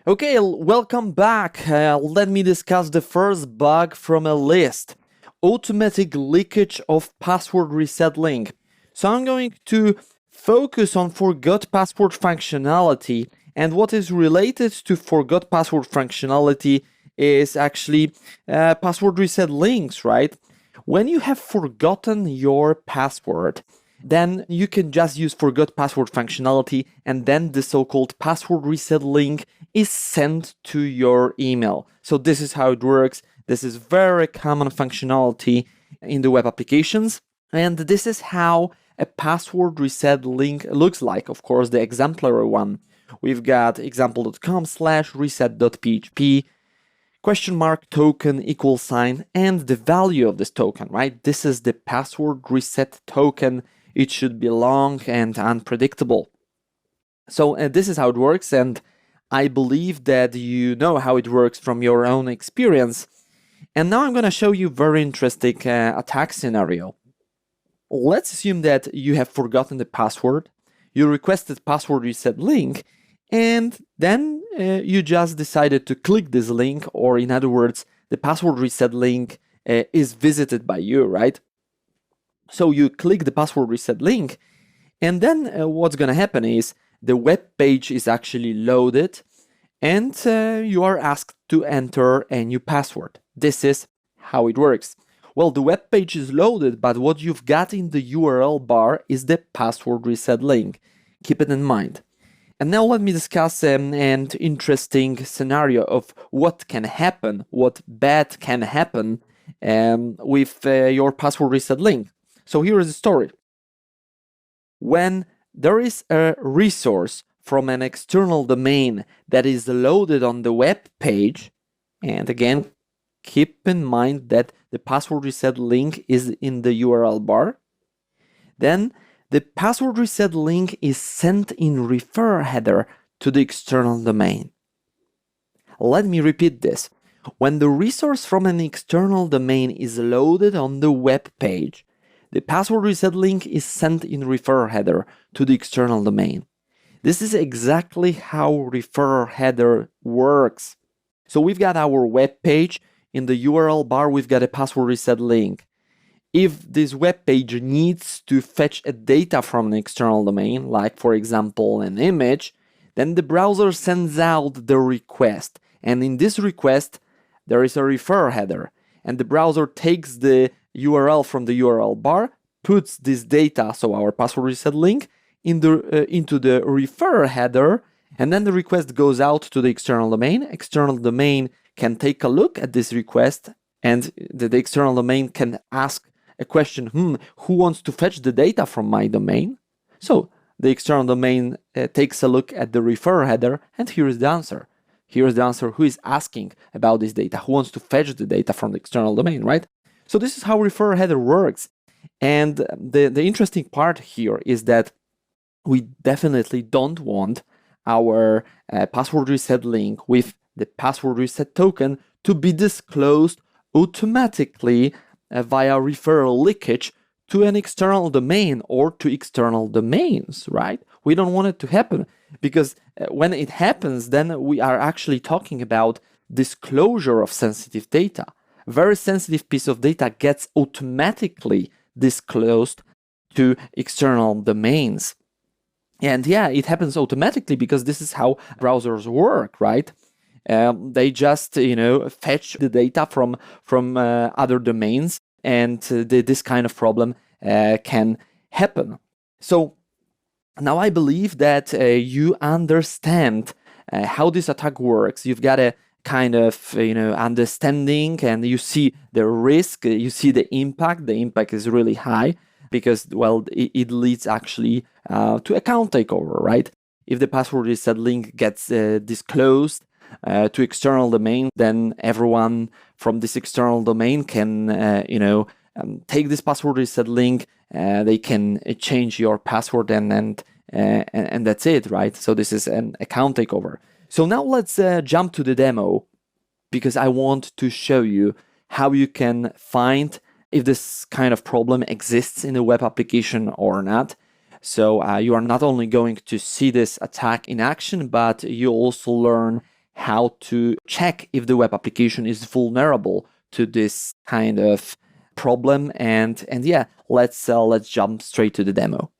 Okay, welcome back. Let me discuss the first bug from a list. Automatic leakage of password reset link. So I'm going to focus on forgot password functionality, and what is related to forgot password functionality is actually password reset links, right? When you have forgotten your password, then you can just use forgot password functionality, and then the so-called password reset link is sent to your email. So this is how it works. This is very common functionality in the web applications, and this is how a password reset link looks like. Of course, the exemplary one. We've got example.com/reset.php question mark token equal sign and the value of this token, right? This is the password reset token. It should be long and unpredictable. So this is how it works, and I believe that you know how it works from your own experience. And now I'm going to show you a very interesting attack scenario. Let's assume that you have forgotten the password, you requested password reset link, and then you just decided to click this link, or in other words, the password reset link is visited by you, right? So you click the password reset link, and then what's going to happen is the web page is actually loaded, and you are asked to enter a new password. This is how it works. Well, the web page is loaded, but what you've got in the URL bar is the password reset link. Keep it in mind. And now let me discuss an interesting scenario of what can happen, what bad can happen with your password reset link. So here is the story. When there is a resource from an external domain that is loaded on the web page, and again, keep in mind that the password reset link is in the URL bar, then the password reset link is sent in refer header to the external domain. Let me repeat this. When the resource from an external domain is loaded on the web page, the password reset link is sent in refer header to the external domain. This is exactly how refer header works. So we've got our web page. In the URL bar, we've got a password reset link. If this web page needs to fetch a data from an external domain, like for example an image, then the browser sends out the request. And in this request, there is a refer header. And the browser takes the URL from the URL bar, puts this data, so our password reset link, into the refer header, and then the request goes out to the external domain. External domain can take a look at this request, and the external domain can ask a question, who wants to fetch the data from my domain? So the external domain takes a look at the refer header, and here is the answer. Here is the answer, who is asking about this data, who wants to fetch the data from the external domain, right? So this is how refer header works. And the interesting part here is that we definitely don't want our password reset link with the password reset token to be disclosed automatically via referral leakage to an external domain or to external domains, right? We don't want it to happen, because when it happens, then we are actually talking about disclosure of sensitive data. Very sensitive piece of data gets automatically disclosed to external domains. And yeah, it happens automatically because this is how browsers work, right? They just, fetch the data from other domains, and this kind of problem can happen. So now I believe that you understand how this attack works. You've got a kind of understanding, and you see the risk, you see the impact. The impact is really high because, well, it leads actually to account takeover, right? If the password reset link gets disclosed to external domain, then everyone from this external domain can take this password reset link. They can change your password, and that's it, right? So this is an account takeover. So now let's jump to the demo, because I want to show you how you can find if this kind of problem exists in a web application or not. So you are not only going to see this attack in action, but you also learn how to check if the web application is vulnerable to this kind of problem. And yeah, let's jump straight to the demo.